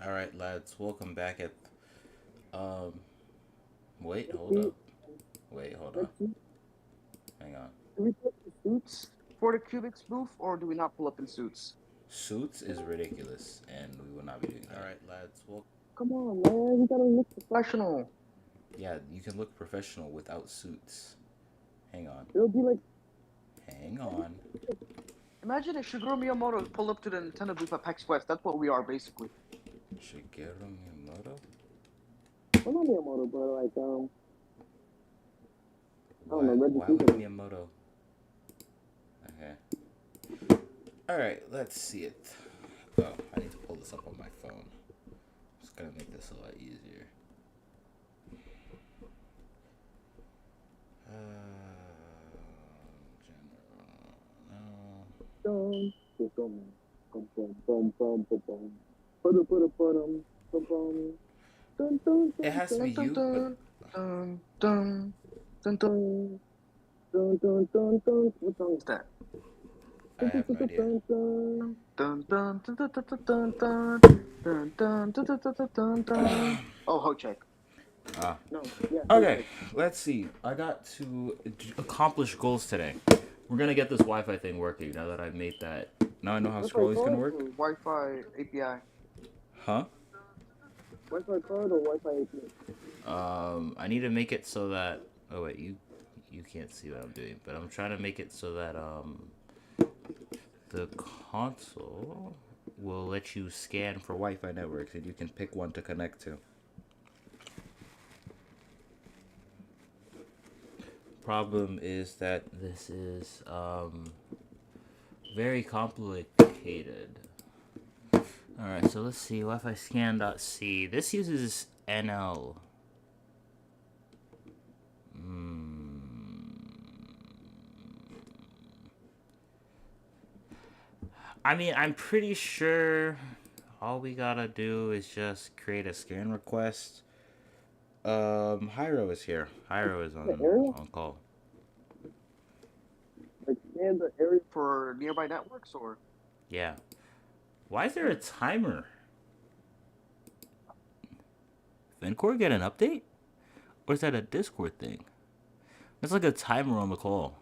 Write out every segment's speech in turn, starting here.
All right, lads, welcome back at. Um, wait, hold See, up. Wait, hold on. let's see. Hang on. Do we take the suits for the Cubics booth, or do we not pull up in suits? Suits is ridiculous, and we will not be doing that. All right, lads. Well, Come on, man. We gotta look professional. yeah, you can look professional without suits. Hang on. It'll be like, Hang on. imagine if Shigeru Miyamoto pulled up to the Nintendo booth at PAX West. That's what we are, basically. Shigeru Miyamoto. Well, not Miyamoto, but like, I don't Why? know, Reggie Why would Fils-Aimé. Miyamoto? Okay. All right, let's see it. Oh, I need to pull this up on my phone. It's gonna make this a lot easier. General. No. Dum, dum, dum, dum, dum, dum, dum, dum. Ba-da-ba-da-ba-dum, dum, dum. Dun, dun, It dun, has to be dun, dun, you, but dun, dun, dun, dun, dun. Dun, dun, dun, dun. What song is that? I Dun, dun, have no idea. dun, dun, dun, dun, dun, dun, dun, dun, dun, dun, dun, dun, dun, dun, dun, dun, dun. Oh, ho check. Ah. No, yeah, ho Okay, check. let's see. I got to accomplish goals today. We're gonna get this Wi-Fi thing working now that I've made that. Now I know how Wi-Fi Scrolly's gonna card work. or Wi-Fi API? Huh? Wi-Fi card or Wi-Fi API? I need to make it so that. Oh wait, you can't see what I'm doing, but I'm trying to make it so that the console will let you scan for Wi-Fi networks, and you can pick one to connect to. Problem is that this is very complicated. Alright, so let's see. Wi-Fi scan.c. This uses NL. I mean, I'm pretty sure all we gotta do is just create a scan request. Hyro is here. Hyro is The area? on call. Like, scan the area for nearby networks or? Yeah. Why is there a timer? Vencore get an update? Or is that a Discord thing? It's like a timer on the call.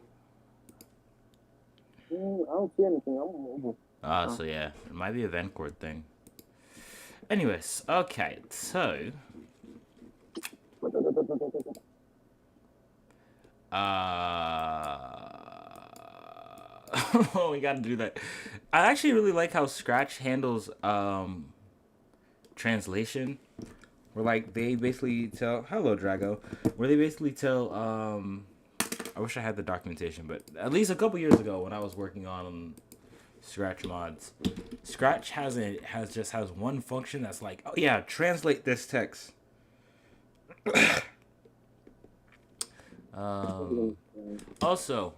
I don't see anything. I'm mobile. So yeah, it might be a Vencord thing. Anyways, okay, so oh, we gotta do that. I actually really like how Scratch handles translation. Where like they basically tell hello Drago. Where they basically tell I wish I had the documentation, but at least a couple years ago when I was working on Scratch mods, Scratch has one function that's like, oh yeah, translate this text. Also,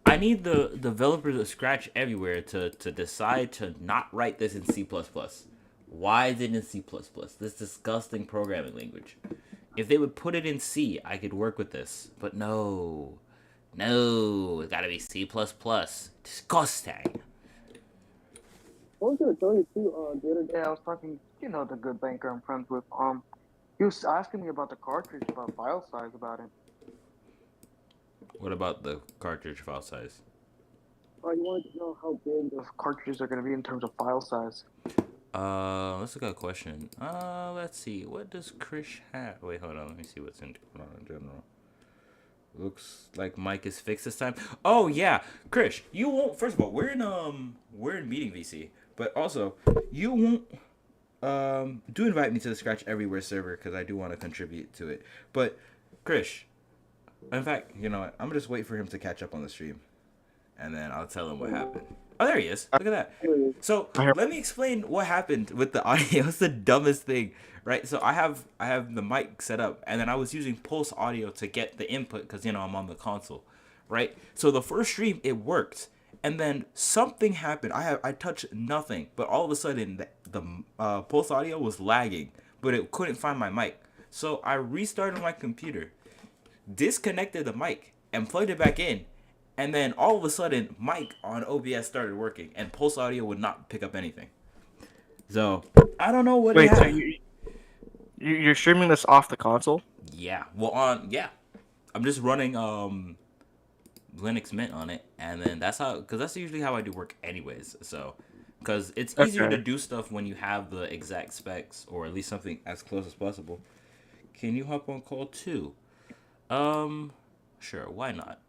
I need the developers of Scratch everywhere to decide to not write this in C++. Why is it in C++? This disgusting programming language. If they would put it in C, I could work with this. But no. No, it gotta be C++. Disgusting. I was gonna tell you too, the other day I was talking, the good banker I'm friends with. He was asking me about the cartridge, about file size, about it. What about the cartridge file size? He wanted to know how big the cartridges are gonna be in terms of file size. That's a good question. Let's see. What does Krish have? Wait, hold on. Let me see what's in general. Looks like Mike is fixed this time. Oh yeah, Krish, you won't. First of all, we're in meeting VC, but also you won't do invite me to the Scratch Everywhere server because I do want to contribute to it. But Krish, in fact, you know what? I'm gonna just wait for him to catch up on the stream, and then I'll tell him what happened. Oh, there he is. Look at that. So let me explain what happened with the audio. It's the dumbest thing, right? So I have the mic set up, and then I was using Pulse Audio to get the input because I'm on the console, right? So the first stream it worked, and then something happened. I touched nothing, but all of a sudden the Pulse Audio was lagging, but it couldn't find my mic. So I restarted my computer, disconnected the mic, and plugged it back in, and then all of a sudden, mic on OBS started working, and Pulse Audio would not pick up anything. So I don't know what. Wait, so Yeah, you're streaming this off the console? yeah. Well, on yeah, I'm just running Linux Mint on it, and then that's how, because that's usually how I do work anyways. So, because it's easier to Okay. do stuff when you have the exact specs, or at least something as close as possible. Can you hop on call too? Um, sure, why not?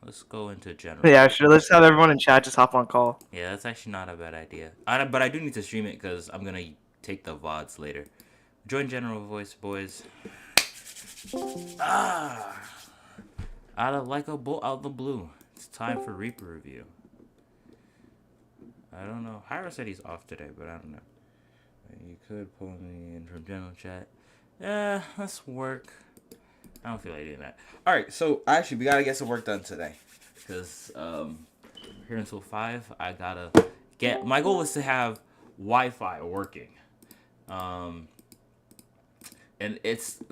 Let's go into general. Yeah, sure. Let's have everyone in chat just hop on call. Yeah, that's actually not a bad idea. But I do need to stream it because I'm gonna take the VODs later. Join general voice, boys. Ah, out of like a bolt out of the blue. It's time for Reaper review. I don't know. Hyro said he's off today, but I don't know. You could pull me in from general chat. Yeah, let's work. I don't feel like doing that. All right, so actually, we gotta get some work done today, because here until 5, I gotta get. My goal is to have Wi-Fi working. Um, and this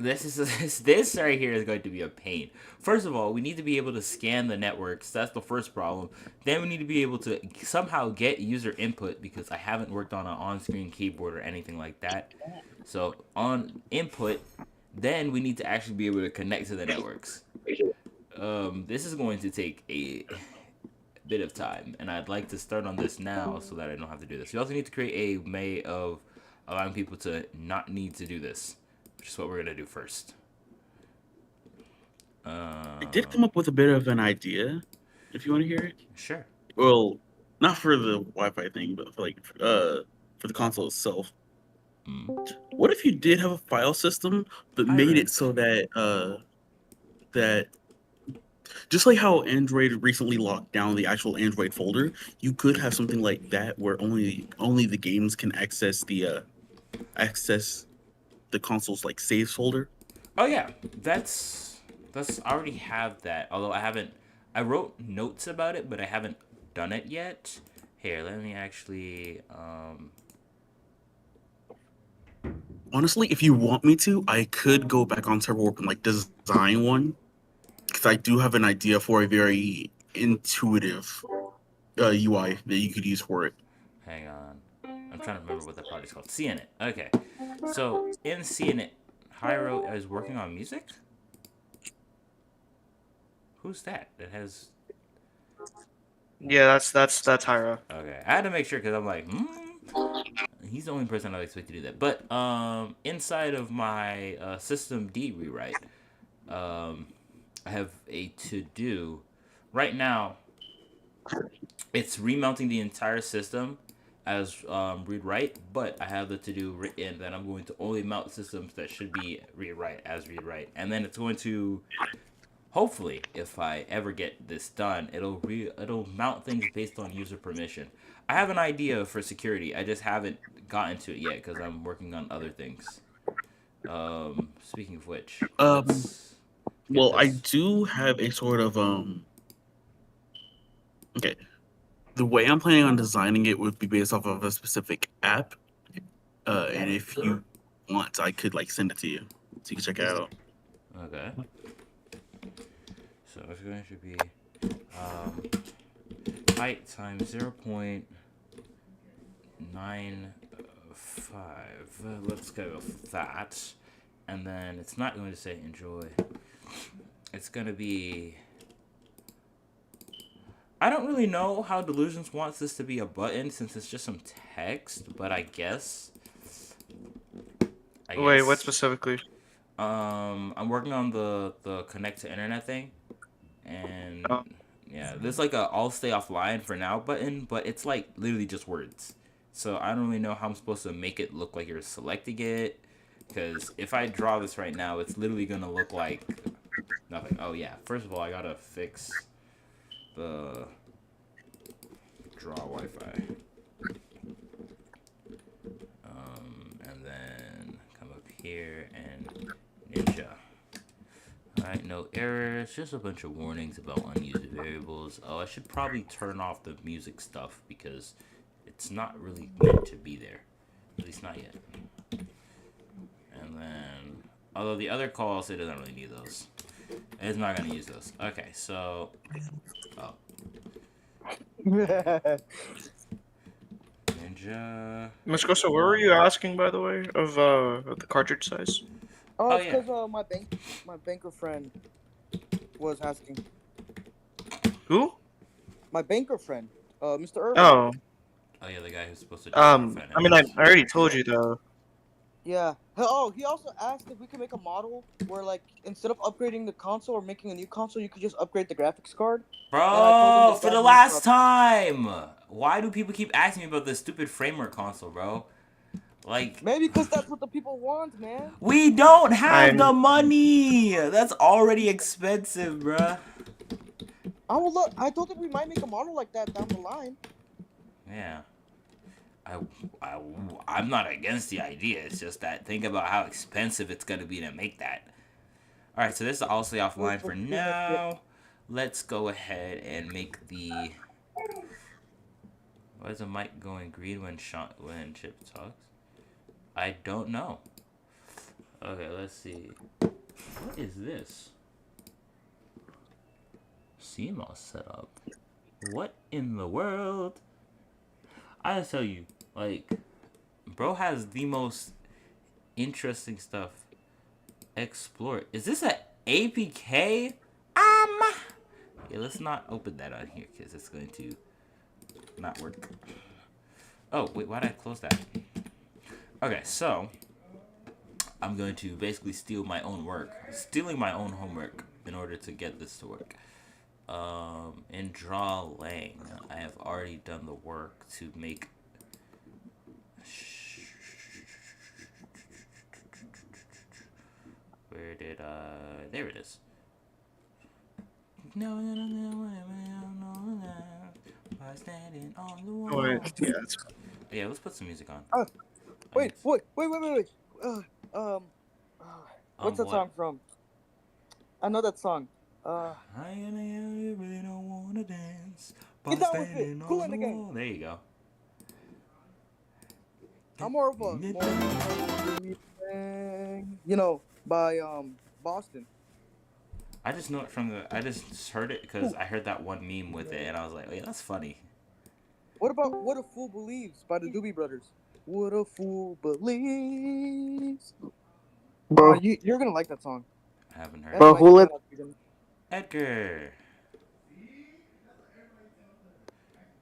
right here is going to be a pain. First of all, we need to be able to scan the networks. That's the first problem. Then we need to be able to somehow get user input, because I haven't worked on an on-screen keyboard or anything like that. So on input, then we need to actually be able to connect to the networks. This is going to take a bit of time, and I'd like to start on this now so that I don't have to do this. We also need to create a way of allowing people to not need to do this, which is what we're gonna do first. I did come up with a bit of an idea, if you want to hear it. Sure. Well, not for the Wi-Fi thing, but for the console itself. What if you did have a file system but made it so that that just like how Android recently locked down the actual Android folder, you could have something like that where only the games can access the console's like saves folder. Oh yeah, that's I already have that. Although I haven't, I wrote notes about it, but I haven't done it yet. Here, let me actually. Honestly, if you want me to, I could go back on TurboWarp and like design one, because I do have an idea for a very intuitive UI that you could use for it. Hang on, I'm trying to remember what the project's called. CNIT. Okay, so in CNIT, Hyro is working on music. Who's that? That has. Yeah, that's Hyra. Okay, I had to make sure because I'm like, he's the only person I expect to do that. But inside of my system D rewrite, I have a to do right now. It's remounting the entire system as read write, but I have the to do written that I'm going to only mount systems that should be read write as read write, and then it's going to. Hopefully, if I ever get this done, it'll mount things based on user permission. I have an idea for security. I just haven't gotten to it yet because I'm working on other things. Speaking of which, well, I do have a sort of okay. The way I'm planning on designing it would be based off of a specific app, and if you want, I could like send it to you so you can check it out. Okay. So it's going to be height times 0.95. Let's go with that. And then it's not going to say enjoy. It's going to be. I don't really know how Delusions wants this to be a button since it's just some text, but I guess. Wait, what specifically? I'm working on the connect to internet thing. And yeah, there's like a I'll stay offline for now button, but it's like literally just words. So I don't really know how I'm supposed to make it look like you're selecting it. Because if I draw this right now, it's literally going to look like nothing. Oh yeah, first of all, I got to fix the draw Wi-Fi. And then come up here and Ninja. Alright, no errors, just a bunch of warnings about unused variables. Oh, I should probably turn off the music stuff because it's not really meant to be there. At least not yet. And then, although the other calls, it doesn't really need those. It's not going to use those. Okay, so, Ninja. Let's go. So, where were you asking, by the way, of the cartridge size? Oh, Oh, it's yeah. because my banker friend was asking. Who? My banker friend, Mr. Irvin. Oh, Oh, yeah, the guy who's supposed to do our I mean, I finances. already told you though. Yeah. Oh, he also asked if we could make a model where, like, instead of upgrading the console or making a new console, you could just upgrade the graphics card. And I told him Bro, that for that the means last time! Why do people keep asking me about this stupid framework console, bro? Like, maybe because that's what the people want, man. we don't have I'm the money! That's already expensive, bruh. Oh, look, I told him we might make a model like that down the line. Yeah. I, I, I'm not against the idea. It's just that think about how expensive it's going to be to make that. Alright, so this is also offline for now. Let's go ahead and make the... Why is the mic going green when Chip talks? I don't know. Okay, let's see. What is this? CMOS setup. What in the world? I just tell you, like, bro has the most interesting stuff. Explore. Is this a APK? Yeah, let's not open that on here because it's going to not work. Oh, wait, why did I close that? Okay, so I'm going to basically steal my own work, stealing my own homework in order to get this to work. In Drawlang, I have already done the work to make. Where did there it is. No, standing on the wall. Oh, yeah, it's Yeah, let's put some music on. Wait. Uh, um, what's that What? song from? I know that song. I really don't wanna dance. Get down with it. Cool in the game. Wall. There you go. I'm more of a you know, by Boston. I just know it from the. I just heard it because I heard that one meme with it, and I was like, "Oh yeah, that's funny." What about What a Fool Believes by the Doobie Brothers? What a fool believes. bro. You're gonna like that song. I haven't heard. That's Bro, my who let- shout-out. Edgar.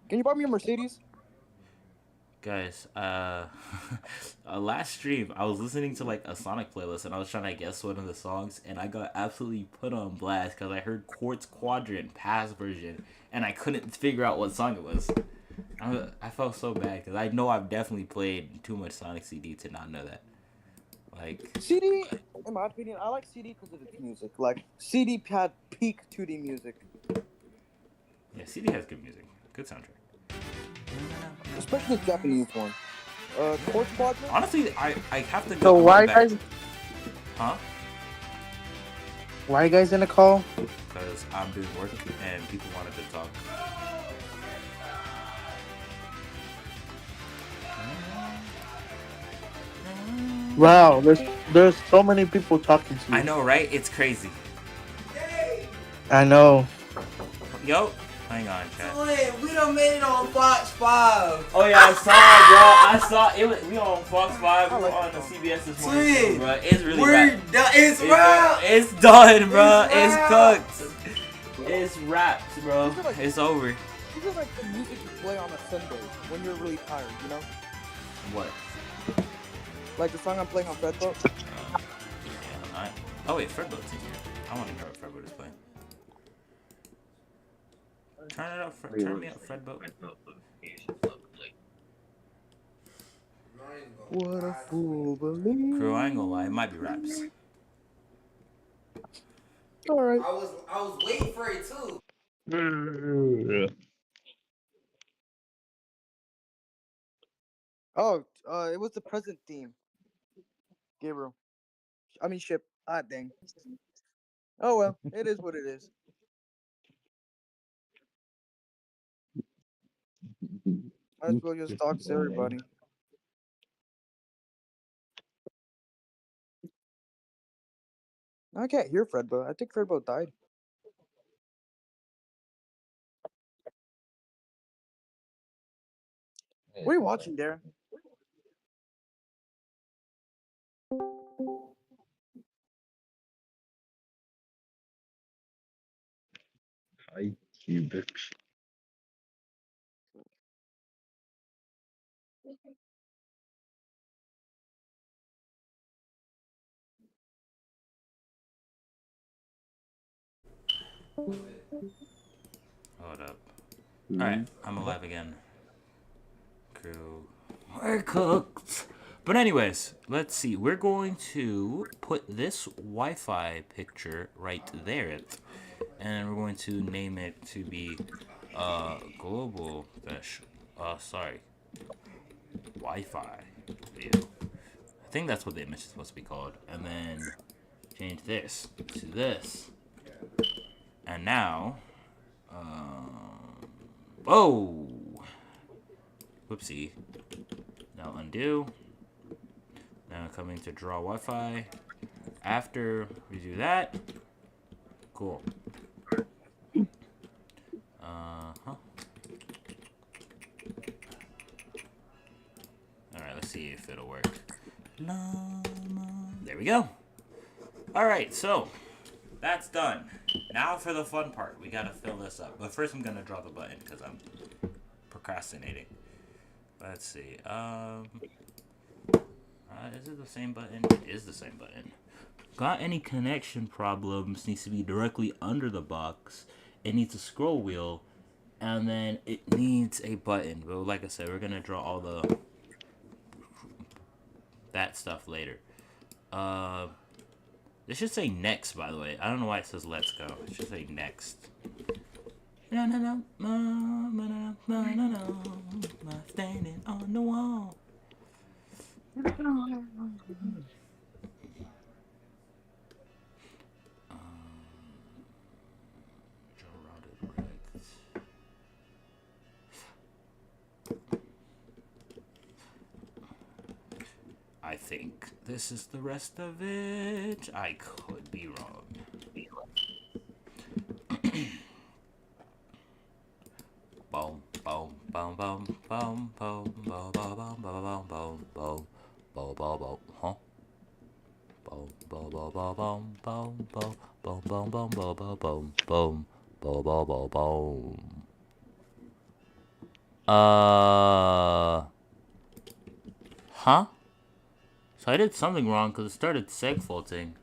Can you buy me a Mercedes? Guys, last stream I was listening to like a Sonic playlist and I was trying to guess one of the songs and I got absolutely put on blast because I heard Quartz Quadrant past version and I couldn't figure out what song it was. I felt so bad because I know I've definitely played too much Sonic CD to not know that. Like CD, in my opinion, I like CD because of its music. Like CD had peak 2D music, yeah, CD has good music, good soundtrack. especially the Japanese one. Quartz Quadrant. Honestly, I have to go. So why go back. guys? Huh? Why are you guys in a call? Because I'm doing work and people wanted to talk. Wow, there's so many people talking to you. I know, right? It's crazy. I know. Yo, hang on, chat. Wait, we done made it on Fox 5. Oh yeah, I saw it, bro. I saw it. We on Fox 5. We I like on the that song. CBS this morning, Sweet. too, bro. It's really We're rap. done. It's It's, rap. it's done, bro. It's It's rap. cooked. It's wrapped, bro. These are like- It's over. This is like the music you play on a Sunday when you're really tired, you know? What? Like the song I'm playing on Fredboat. Yeah, oh wait, Fredboat's in here. I want to hear what Fredboat is playing. Turn it up. Turn me up, Fredboat. What a fool believes. Crew, I ain't gonna lie, it might be raps. All right. I was waiting for it too. Oh, it was the present theme. Gabriel. I mean, Ship. Ah, dang. Oh well, it is what it is. Might as well just talk to everybody. I can't hear Fredboat. I think Fredboat died. What are you watching, Darren? Hi, bitch. Hold up. Alright, I'm alive again. Crew. We're cooked. But anyways, let's see. We're going to put this Wi-Fi picture right there. And we're going to name it to be global dash sorry. Wi-Fi video. I think that's what the image is supposed to be called. And then change this to this. And now oh, whoopsie. Now undo. Now coming to draw Wi-Fi. After we do that, cool. Alright, let's see if it'll work. There we go. Alright, so that's done. Now for the fun part. We gotta fill this up. But first I'm gonna draw the button because I'm procrastinating. Let's see. Is it the same button? It is the same button. Got any connection problems? Needs to be directly under the box. It needs a scroll wheel, and then it needs a button. But like I said, we're gonna draw all that stuff later. It should say next, by the way. I don't know why it says let's go. It should say next. Standing on the wall. I think this is the rest of it. I could be wrong. Boom, boom, boom, boom, boom, boom, boom, boom, boom, boom, boom, boom, boom, boom, boom, huh? Boom, boom, boom, boom, boom, boom, boom, boom, boom, boom, boom, boom, boom, boom, boom, boom, boom. Huh? So I did something wrong because it started segfaulting.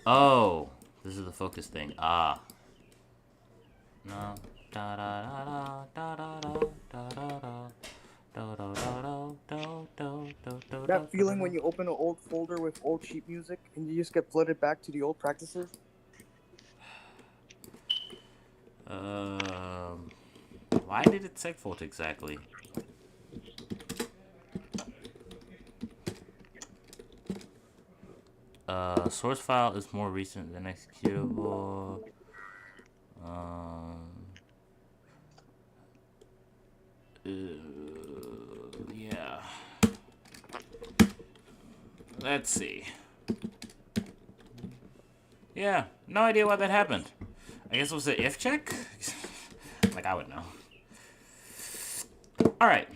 Oh, this is the focus thing. Ah. No. Da da da da da da da da da. That feeling when you open an old folder with old sheet music and you just get flooded back to the old practices? Why did it segfault exactly? Source file is more recent than executable. Yeah. Let's see. Yeah, no idea why that happened. I guess it was an if check? Like, I would know. Alright.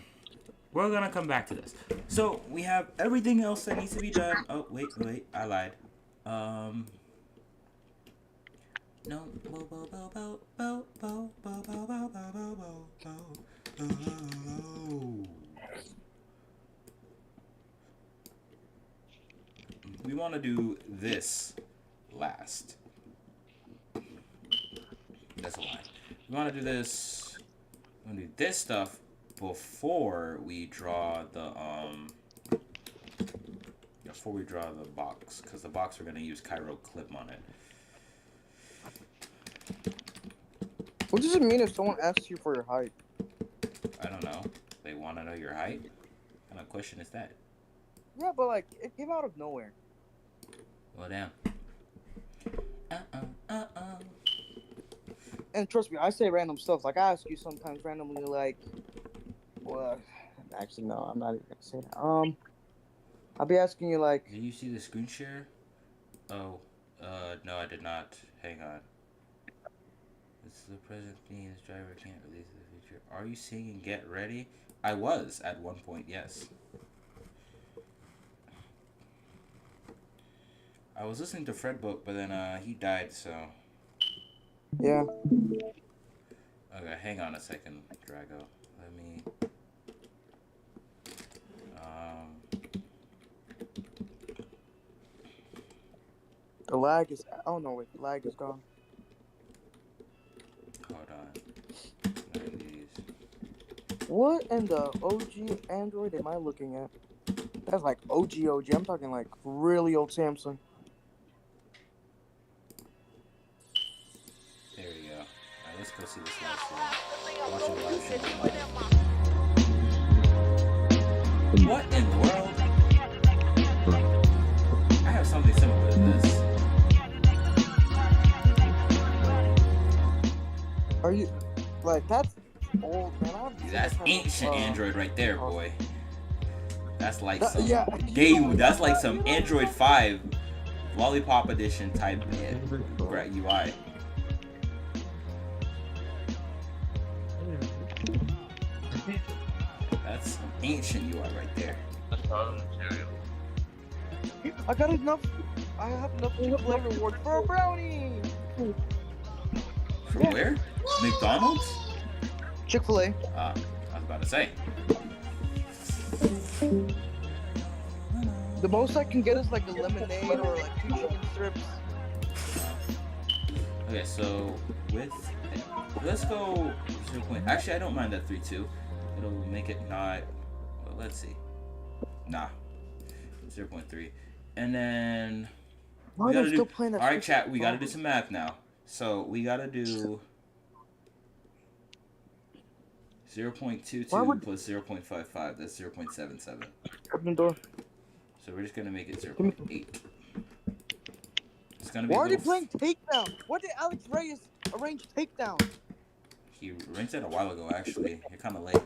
We're gonna come back to this. So, we have everything else that needs to be done. Oh, wait, I lied. No. We want to do this last. That's a lie. We want to do this. We want to do this stuff before we draw the box, because the box we're gonna use Cairo clip on it. What does it mean if someone asks you for your height? I don't know. They want to know your height? What kind of question is that? Yeah, but like, it came out of nowhere. Well, damn. And trust me, I say random stuff. Like, I ask you sometimes randomly, like, well, Actually, no, I'm not even gonna say that. I'll be asking you like, Did you see the screen share? Oh, no, I did not. Hang on. This is the present theme. This driver can't release the future. Are you singing Get Ready? I was at one point, yes. I was listening to Fred Book, but then he died, so. yeah. Okay, hang on a second, Drago. Let me. The lag is. Oh no, wait, the lag is gone. Hold on. 90s. What in the OG Android am I looking at? That's like OG. I'm talking like really old Samsung. There we go. Alright, let's go see this live stream. Watch the live stream. What in the world? I have something similar to this. Are you like that's old, man? That's ancient Android right there, boy. That's like some yeah. that's like some Android 5 Lollipop Edition type UI. That's some ancient UI right there. I got enough. I have enough Chick-fil-A reward for a brownie. From where? McDonald's? Chick-fil-A. I was about to say. The most I can get is like a lemonade or like 2 chicken strips. Okay, so let's go 0. Actually, I don't mind that 3.2. It'll make it not. Well, let's see. Nah, 0.3, and then Why are they still playing that? All right, chat. We gotta do some math now. So we gotta do 0.22 plus 0.55. That's 0.77. Open the door. So we're just gonna make it 0.8. It's gonna be. Why are they playing Takedown? What did Alex Reyes arrange Takedown? He rinsed it a while ago. Actually, you're kind of late.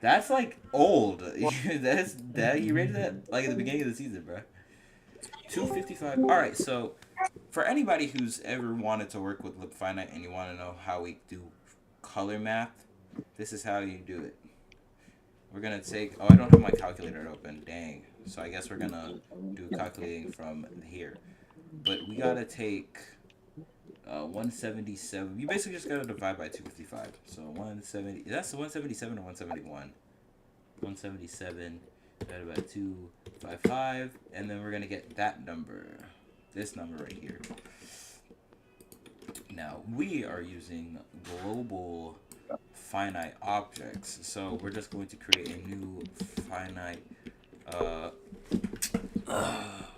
That's like old. That he rated that like at the beginning of the season, bro. 255. All right, so for anybody who's ever wanted to work with LibFinite and you want to know how we do color math, this is how you do it. We're gonna take. Oh, I don't have my calculator open. Dang. So I guess we're gonna do calculating from here. But we gotta take 177. You basically just gotta divide by 255. So 170. That's 177 or 171. 177 divided by 255, and then we're gonna get that number. This number right here. Now we are using global finite objects, so we're just going to create a new finite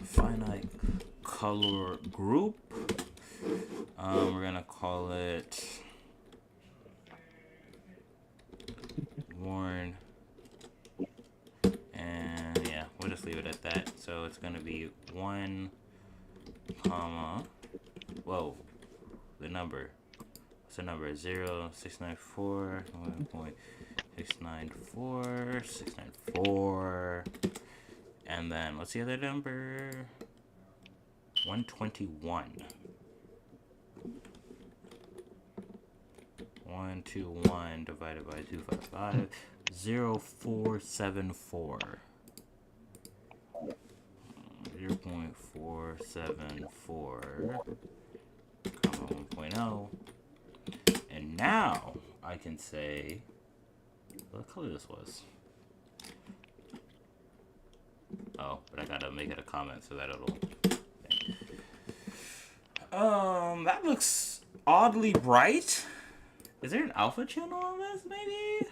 finite color group. We're gonna call it Warren, and yeah, we'll just leave it at that. So it's gonna be 1, whoa, the number. What's the number? 0694 1.694 694, and then what's the other number? 121. 121 divided by 255, 0474. 0.474, comma 1.0. And now I can say what color this was. Oh, but I gotta make it a comment so that it'll. That looks oddly bright. Is there an alpha channel on this? Maybe.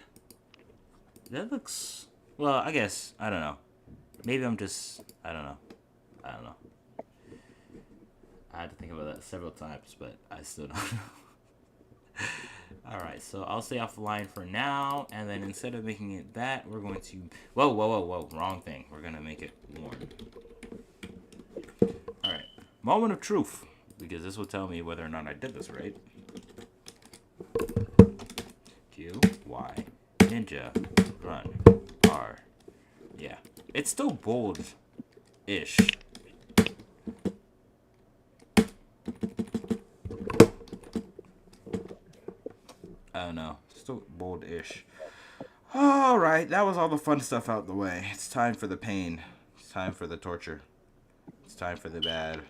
That looks. Well, I guess I don't know. Maybe I'm just. I don't know. I had to think about that several times, but I still don't know. Alright, so I'll stay offline for now, and then instead of making it that, we're going to... Whoa, wrong thing. We're going to make it Warren. Alright, moment of truth, because this will tell me whether or not I did this right. Q, Y, Ninja Run R. Yeah, it's still bold-ish. I don't know, still bold-ish. All right, that was all the fun stuff out the way. It's time for the pain. It's time for the torture. It's time for the bad.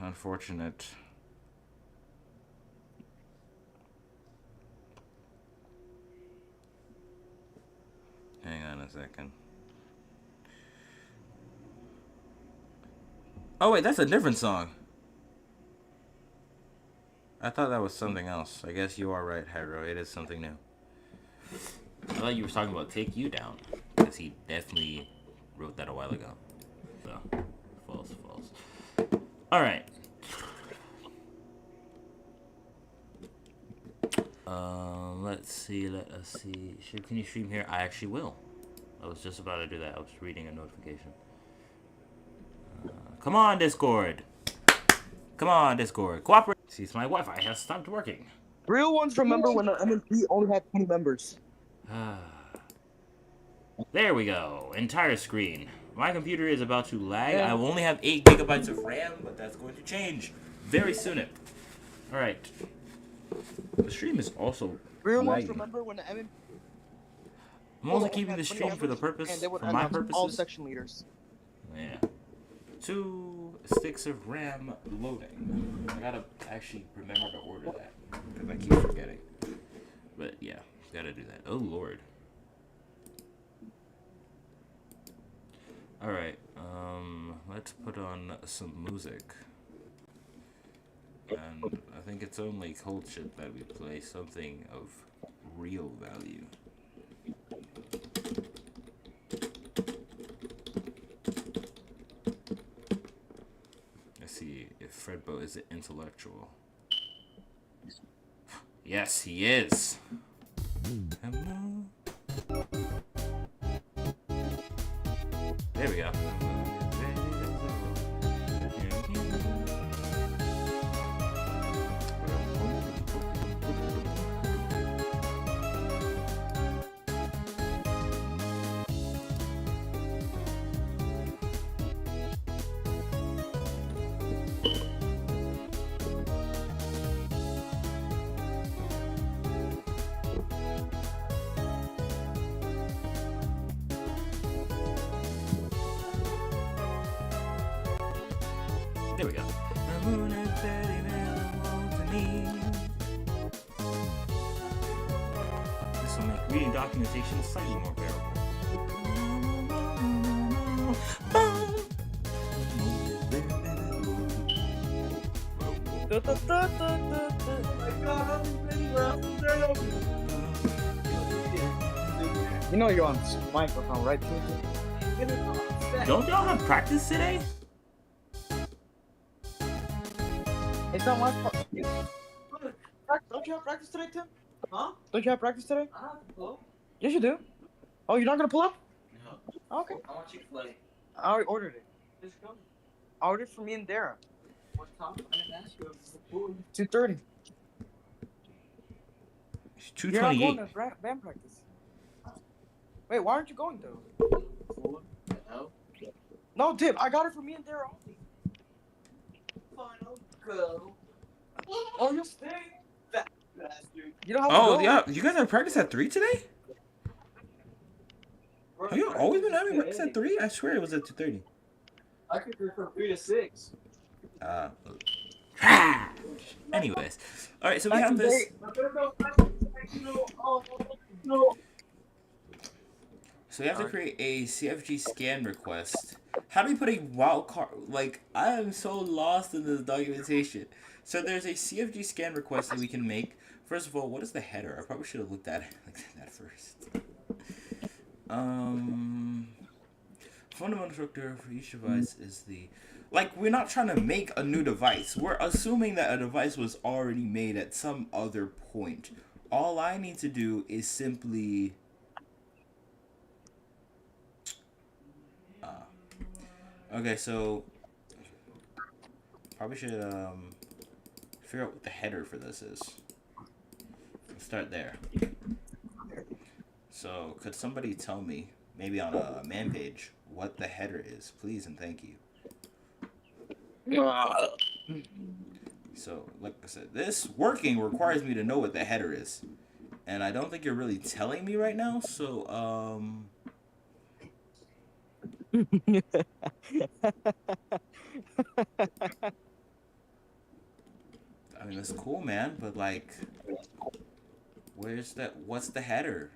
Unfortunate. Hang on a second. Oh wait, that's a different song. I thought that was something else. I guess you are right, Hydro. It is something new. I thought you were talking about Take You Down, because he definitely wrote that a while ago. So, false. Alright. Let's see, let us see. Can you stream here? I actually will. I was just about to do that. I was reading a notification. Come on, Discord! Come on, Discord. Cooperate! See, my Wi-Fi has stopped working. Real ones remember when the MMP only had 20 members. There we go. Entire screen. My computer is about to lag. I will only have 8 gigabytes of RAM, but that's going to change very soon. Alright. The stream is also Real ones lagging. remember when the MMP I'm only keeping the stream for the purpose, and they would for my announce all purposes. section leaders. Yeah. 2 sticks of RAM loading. I gotta actually remember to order that, because I keep forgetting. But yeah, gotta do that. Oh lord. Alright, let's put on some music. And I think it's only culture that we play something of real value. Let's see if Fredbo is an intellectual. Yes, he is. Hello. There we go. There we go. The moon is very visible to me. This will make reading documentation slightly more bearable. You know you're on microphone, right? Don't y'all have practice today? It's not my fault. Don't you have practice today, Tim? Huh? Don't you have practice today? Hello? Yes, you do. Oh, you're not gonna pull up? No. Okay. I want Chick-fil-A. I already ordered it. Just come. I ordered for me and Dara. What time? I didn't ask you. If it's food. 2:30. It's You're not 228. going to band practice. Wait, why aren't you going though? Food? No. No, Tim, I got it for me and Dara only. Fine, I'll go. Oh, you'll stay. Bastard. You don't have Oh, to go. yeah. You guys have practice at 3 today? Have you always been having practice at 3? I swear it was at 2:30. I could do from 3 to 6. Anyways. Alright, so we have this. So we have to create a CFG scan request. How do we put a wildcard? Like, I am so lost in this documentation. So there's a CFG scan request that we can make. First of all, what is the header? I probably should have looked at it like that first. Fundamental structure for each device is the... Like, we're not trying to make a new device. We're assuming that a device was already made at some other point. All I need to do is simply... Okay, so... Probably should, figure out what the header for this is. start there. So, could somebody tell me, maybe on a man page, what the header is, please and thank you. So, like I said, this working requires me to know what the header is, and I don't think you're really telling me right now. So, I mean, that's cool, man, but like, where's that? What's the header?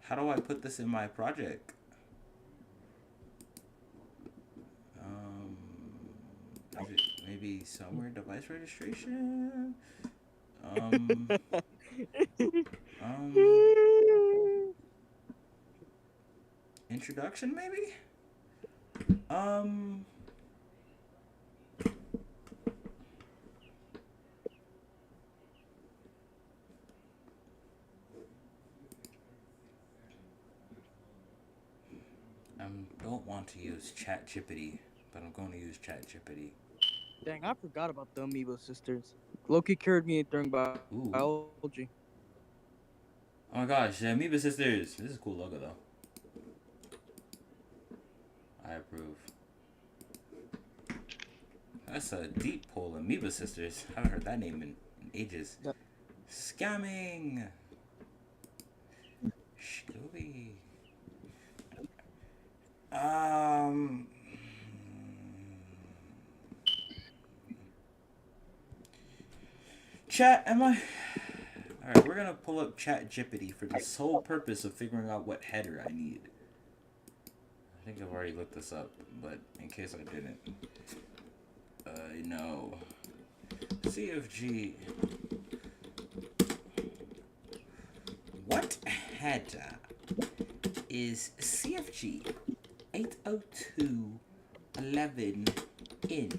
How do I put this in my project? Is it maybe somewhere device registration? Introduction maybe? I don't want to use ChatGPT, but I'm going to use ChatGPT. Dang, I forgot about the Amoeba Sisters. Loki cured me during Ooh. biology. Oh my gosh, the Amoeba Sisters. This is a cool logo though. I approve. That's a deep pull, Amoeba Sisters. Haven't heard that name in ages. Yep. Scamming. Scooby. Chat, am I? Alright, we're gonna pull up ChatGPT for the sole purpose of figuring out what header I need. I think I've already looked this up, but in case I didn't. No. CFG. What header is CFG 802.11 in?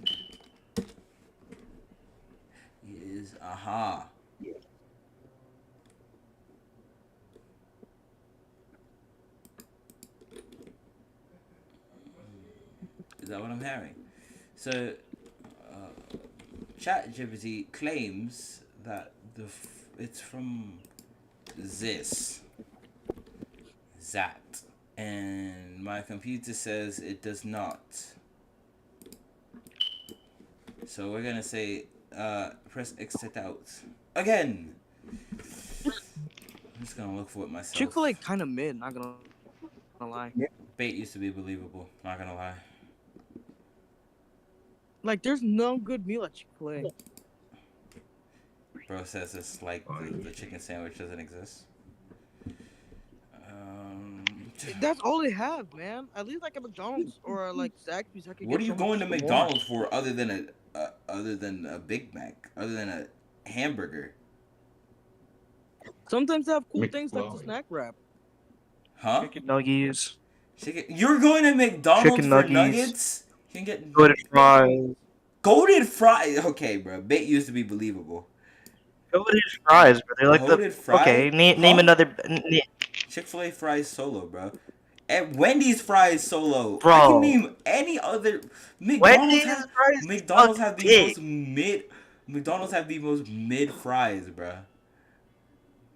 Is aha. Is that what I'm hearing? So, ChatGPT claims that it's from this, that, and my computer says it does not. So we're gonna say, press exit out again. I'm just gonna look for it myself. Chick-fil-A kind of mid, not gonna lie. Bait used to be believable, not gonna lie. Like, there's no good meal at Chick-fil-A. Bro says it's like the chicken sandwich doesn't exist. That's all they have, man. At least like at McDonald's or like Zaxby's, I could What get are you so going much to more. McDonald's for other than a Big Mac, other than a hamburger? Sometimes they have cool things like the McFlurry. snack wrap. Huh? Chicken nuggies, Chicken? You're going to McDonald's Chicken for nuggies. nuggets? You can get goated fries. goated fries. Okay, bro. Bait used to be believable. Goated fries, but they're like Goated fries? Okay, name Huh? another. Chick-fil-A fries solo, bro. And Wendy's fries solo. I Bro. can name any other. Wendy's fries McDonald's have the suck most mid. McDonald's have the most mid fries, bro.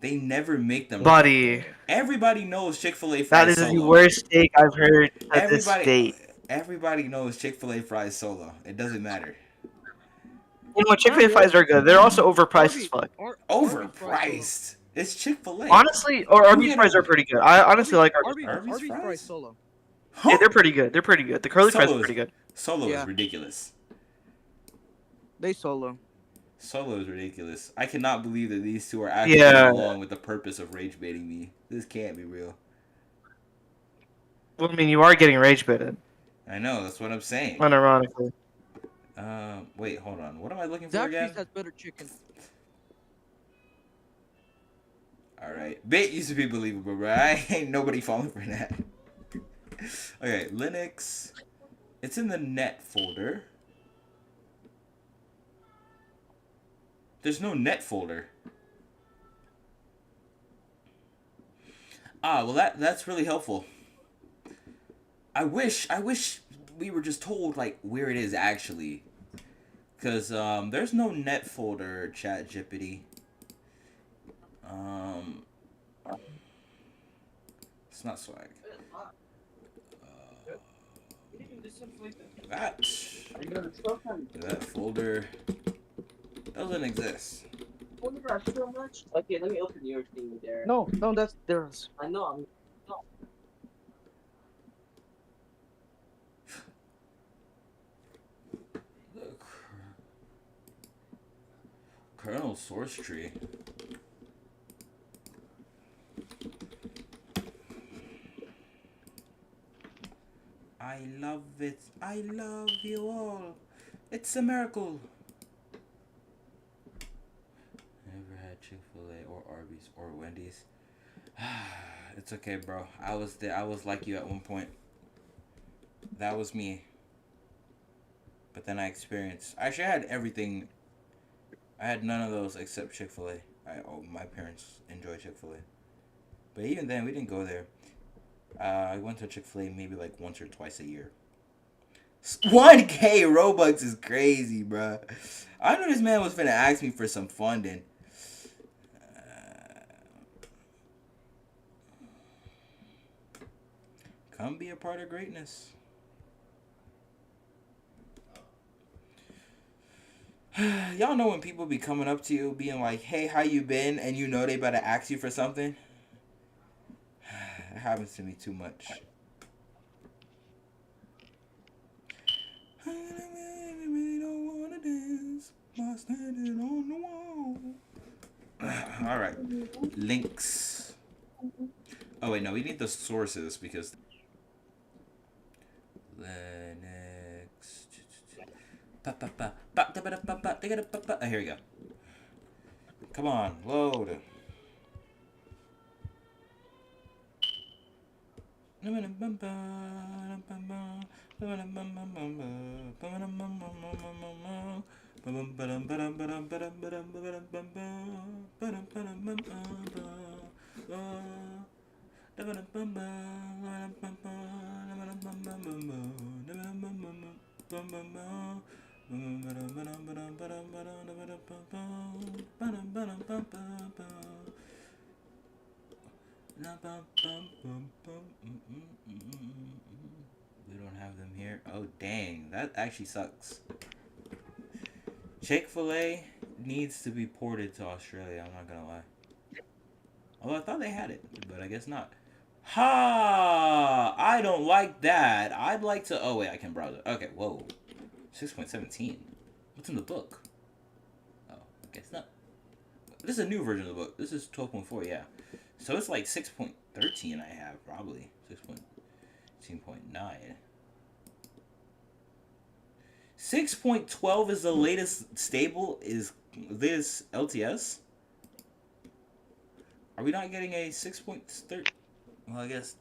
They never make them. Buddy, Everybody knows Chick-fil-A that fries is the solo. worst steak I've heard to this date. Everybody knows Chick-fil-A fries solo. It doesn't matter. You know what? Chick-fil-A fries are good. They're also overpriced as fuck. Arby's fries Overpriced. It's Chick-fil-A. Honestly, or Arby's fries are pretty good. I honestly like Arby's. Arby's Arby's fries? fries solo. Huh? Yeah, they're pretty good. They're pretty good. The curly fries are Solos. pretty good. Solo is Yeah. ridiculous. They solo. Solo is ridiculous. I cannot believe that these two are actually Yeah. along with the purpose of rage baiting me. This can't be real. Well, I mean, you are getting rage baited, I know, that's what I'm saying. unironically. Wait, hold on. What am I looking for Zaxby's again? has better chicken. Alright. Bait used to be believable, bro. I ain't nobody falling for that. Okay, Linux. It's in the net folder. There's no net folder. Ah, well that's really helpful. I wish we were just told like where it is actually. Cause there's no net folder, ChatGPT. Um, it's not swag. That that folder doesn't exist. Okay, let me open your thing there. No, that's theirs. I know. I'm. The kernel source tree. I love it. I love you all. It's a miracle. Never had Chick-fil-A or Arby's or Wendy's. It's okay, bro. I was there. I was like you at one point. That was me. But then I experienced. Actually, I had everything. I had none of those except Chick-fil-A. My parents enjoy Chick-fil-A. But even then, we didn't go there. I went to Chick-fil-A maybe like once or twice a year. 1K Robux is crazy, bruh. I knew this man was finna ask me for some funding. Come be a part of greatness. Y'all know when people be coming up to you being like, hey, how you been? And you know they about to ask you for something? It happens to me too much. I really don't wanna dance by standing on the wall. Alright. Links. Oh wait, no, we need the sources because Linux. Here we go. Come on, load. We don't have them here. Oh, dang. That actually sucks. Chick-fil-A needs to be ported to Australia. I'm not gonna lie. Although I thought they had it, but I guess not. Ha! I don't like that. I'd like to... Oh, wait. I can browse it. Okay, whoa. 6.17. What's in the book? Oh, I guess not. This is a new version of the book. This is 12.4, yeah. So it's like 6.13 I have, probably. 6.18.9. 6.12 is the latest stable, is this LTS? Are we not getting a 6.3? Well, I guess.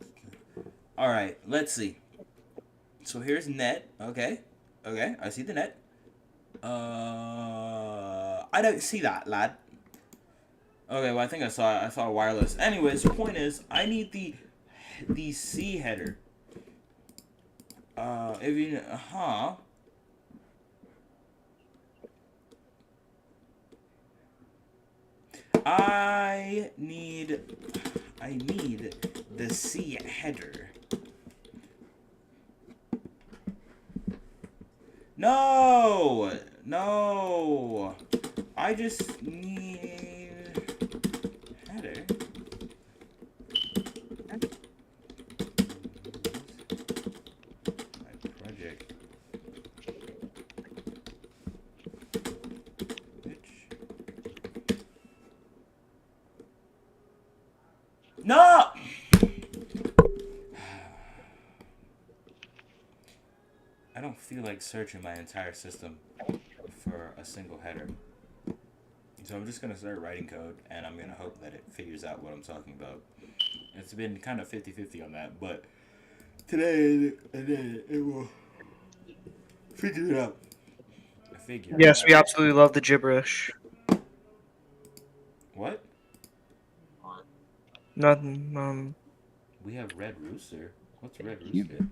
Alright, let's see. So here's net. Okay. Okay, I see the net. I don't see that, lad. Okay, well, I think I saw wireless. Anyways, the point is, I need the C header. If you, I need the C header. No, I just need header. My project. No! I don't feel like searching my entire system for a single header. So I'm just going to start writing code, and I'm going to hope that it figures out what I'm talking about. It's been kind of 50-50 on that, but today it will figure it out. Yes, we absolutely love the gibberish. What? Nothing. We have Red Rooster. What's Red You- Rooster?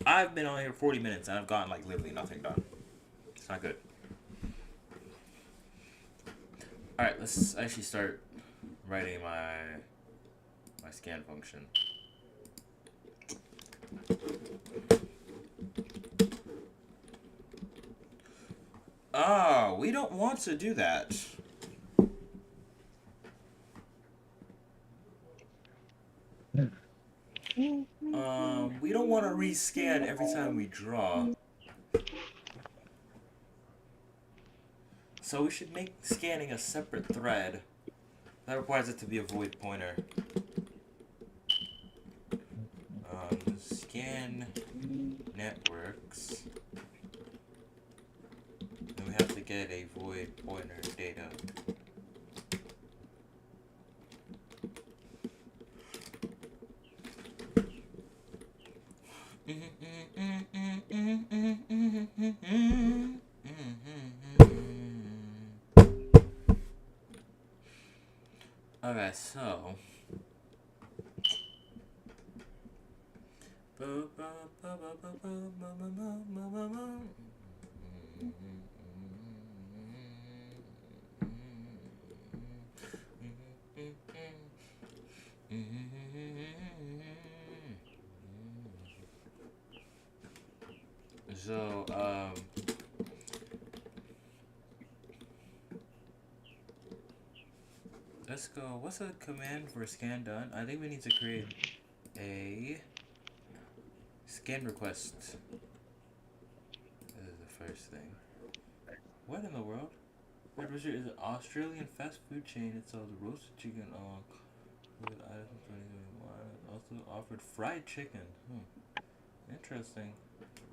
I've been on here 40 minutes and I've gotten like literally nothing done. It's not good. All right, let's actually start writing my scan function. Oh, we don't want to do that. We don't want to rescan every time we draw. So we should make scanning a separate thread. That requires it to be a void pointer. Scan networks. And we have to get a void pointer data. Okay, so let's go. What's the command for scan done? I think we need to create a scan request. This is the first thing. What in the world? Red Rooster is an Australian fast food chain. It sells roasted chicken on with items from 2021. It also offered fried chicken. Interesting.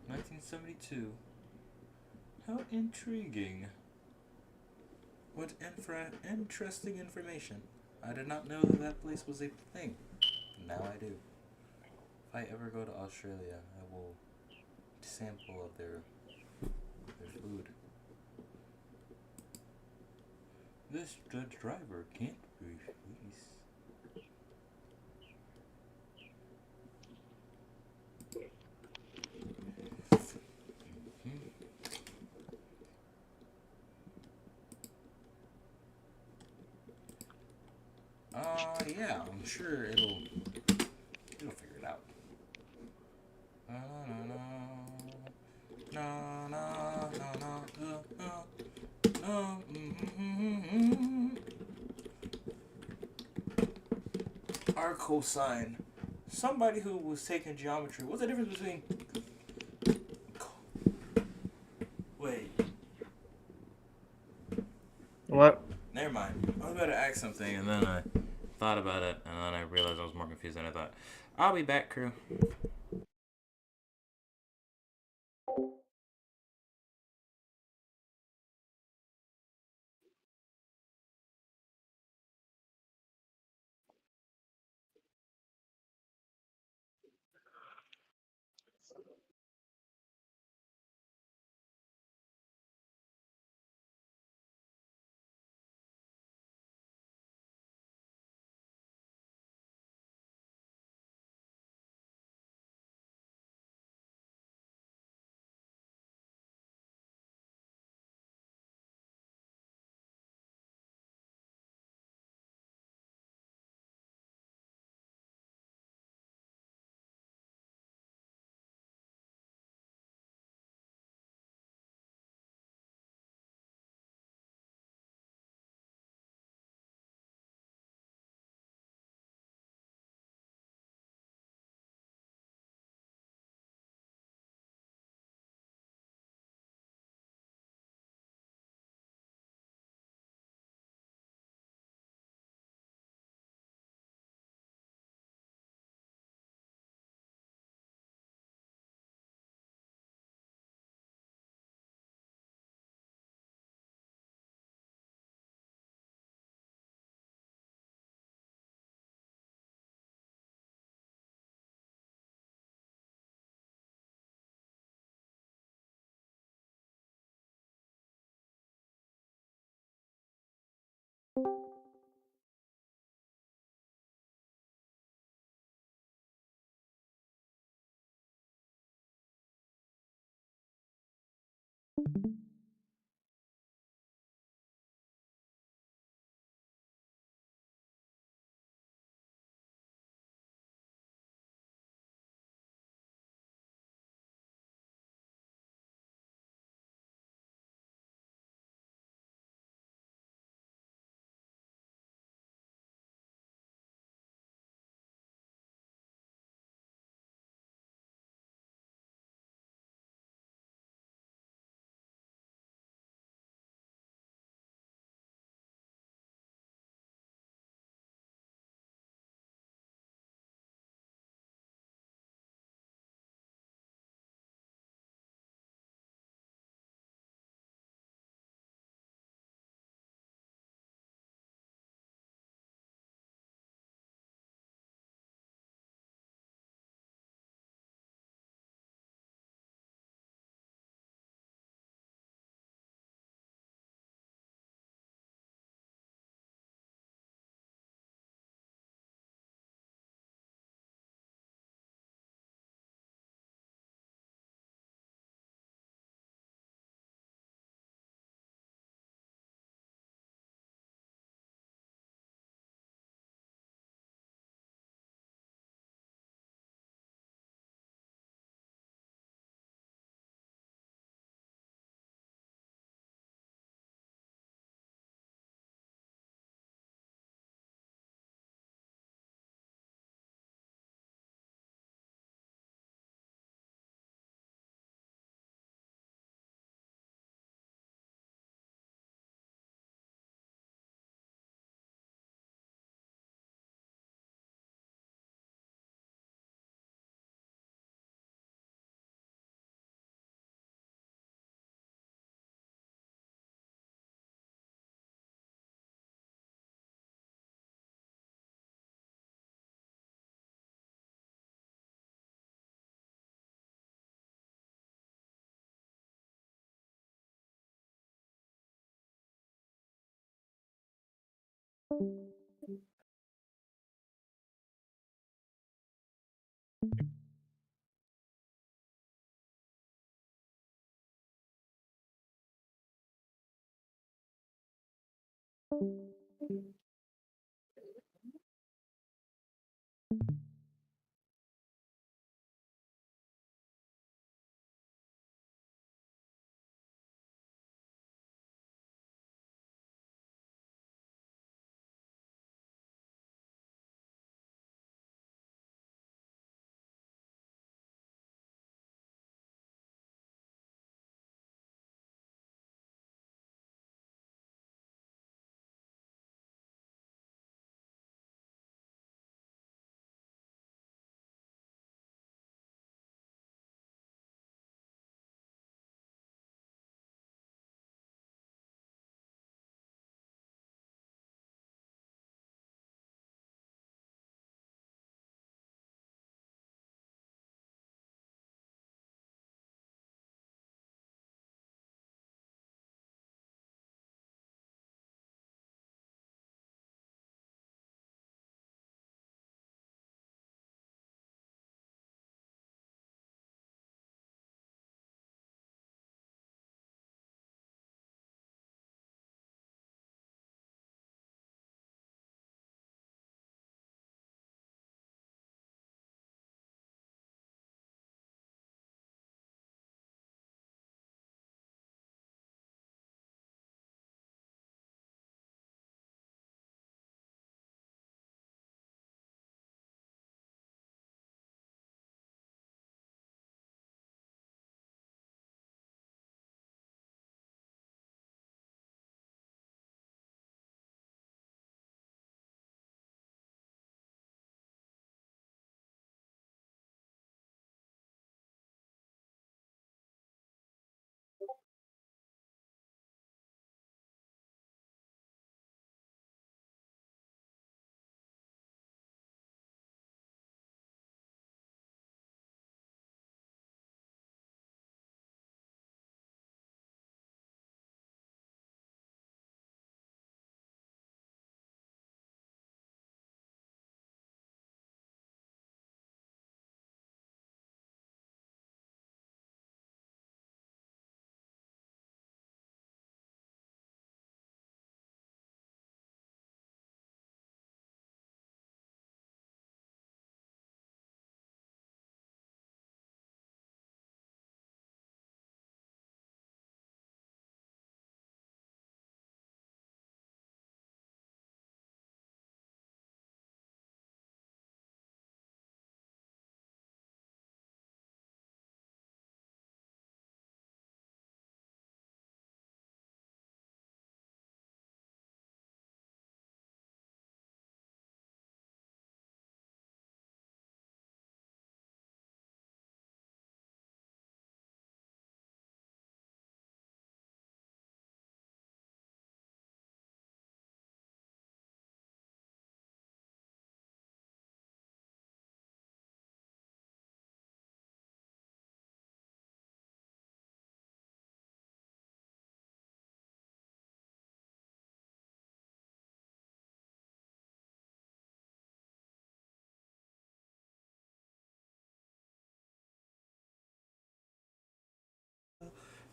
1972. How intriguing. What interesting information. I did not know that place was a thing. Now I do. If I ever go to Australia, I will sample of their food. This driver can't refuse. Yeah, I'm sure it'll figure it out. R cosine. Somebody who was taking geometry. What's the difference between? Wait. What? Never mind. I was about to ask something and then I thought about it and then I realized I was more confused than I thought. I'll be back, crew.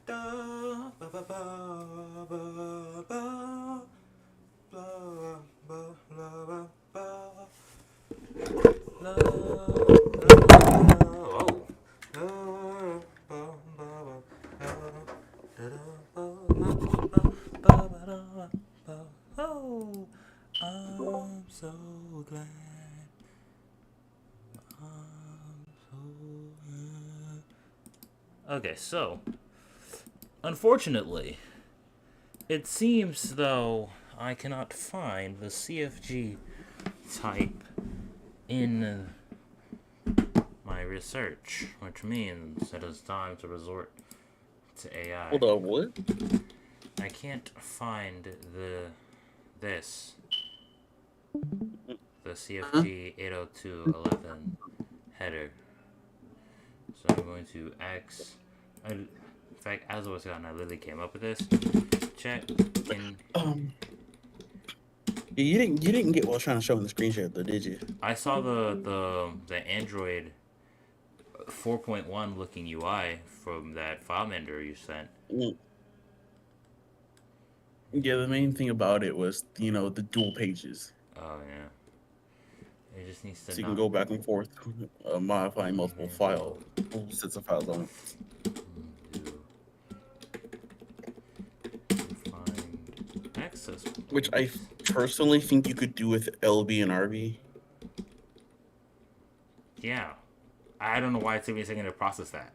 Da, ba, ba, ba, ba, ba, blah, blah, blah, blah, blah. La, la, oh. La, ba, ba, ba, ba, oh, I'm so glad. I'm so glad. Okay, so unfortunately, it seems though I cannot find the CFG type in my research, which means it is time to resort to AI. Hold on, what? I can't find this the CFG 802.11 header. So I'm going to in fact, as I was gone, I literally came up with this. Check in. You didn't get what I was trying to show in the screen share though, did you? I saw the Android 4.1 looking UI from that FileMender you sent. Yeah, the main thing about it was, you know, the dual pages. Oh yeah. It just needs to. So you can go back and forth, modifying multiple sets of files on it. Find access points. Which I personally think you could do with LB and RB. Yeah. I don't know why it took me a second to process that.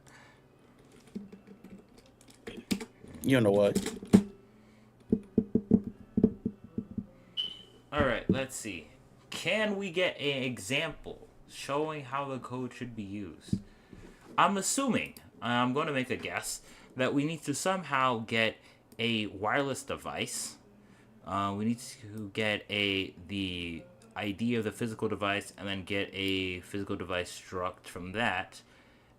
You know what? Alright, let's see. Can we get an example showing how the code should be used? I'm assuming, I'm going to make a guess, that we need to somehow get a wireless device. We need to get the ID of the physical device and then get a physical device struct from that.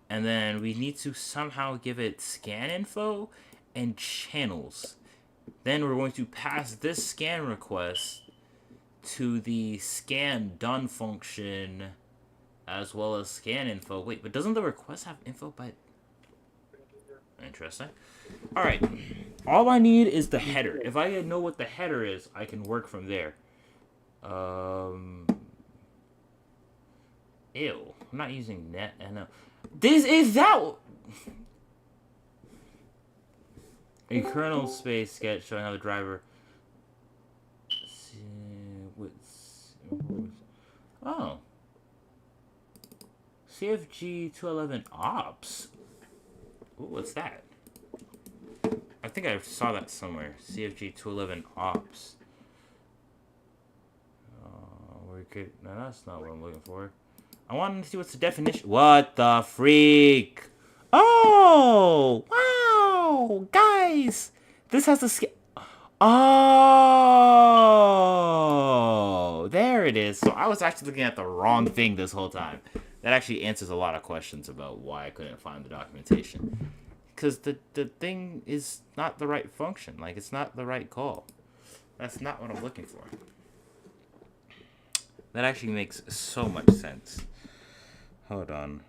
And then we need to somehow give it scan info and channels. Then we're going to pass this scan request to the scan done function as well as scan info. Wait, but doesn't the request have info by... Interesting. Alright. All I need is the header. If I know what the header is, I can work from there. Ew. I'm not using net. This is that... A kernel space sketch showing how the driver... Oh. CFG 211 ops. Ooh, what's that? I think I saw that somewhere. CFG 211 ops. No, that's not what I'm looking for. I want to see what's the definition. What the freak? Oh! Wow! Guys! This has a Oh! There it is. So I was actually looking at the wrong thing this whole time. That actually answers a lot of questions about why I couldn't find the documentation. Because the thing is not the right function. Like, it's not the right call. That's not what I'm looking for. That actually makes so much sense. Hold on.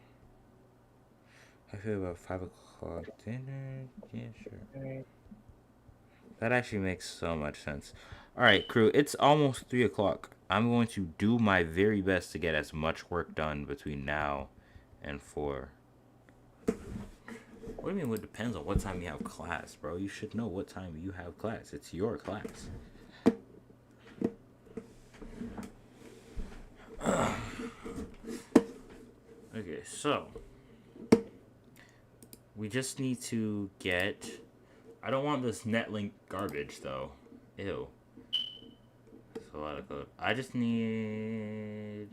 I feel about 5 o'clock dinner. Yeah, sure. That actually makes so much sense. Alright, crew. It's almost 3 o'clock. I'm going to do my very best to get as much work done between now and 4. What do you mean it depends on what time you have class, bro? You should know what time you have class. It's your class. Okay, so we just need to get... I don't want this netlink garbage, though. Ew. That's a lot of code. I just need...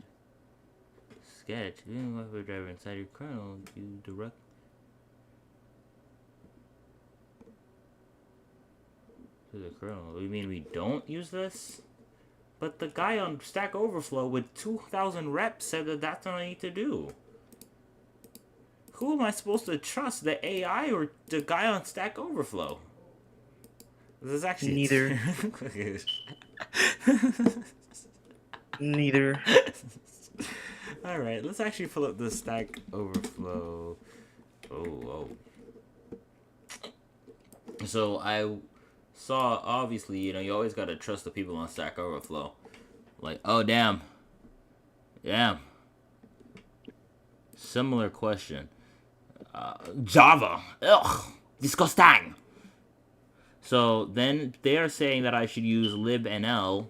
Sketch. Even if we're driving inside your kernel, you direct... to the kernel. You mean we don't use this? But the guy on Stack Overflow with 2,000 reps said that that's what I need to do. Who am I supposed to trust, the AI or the guy on Stack Overflow? This is actually... Neither. Neither. Alright, let's actually pull up the Stack Overflow. Oh. So I saw, obviously, you always gotta trust the people on Stack Overflow. Like, oh damn, similar question. Java, ugh, disgusting. So then they are saying that I should use libnl,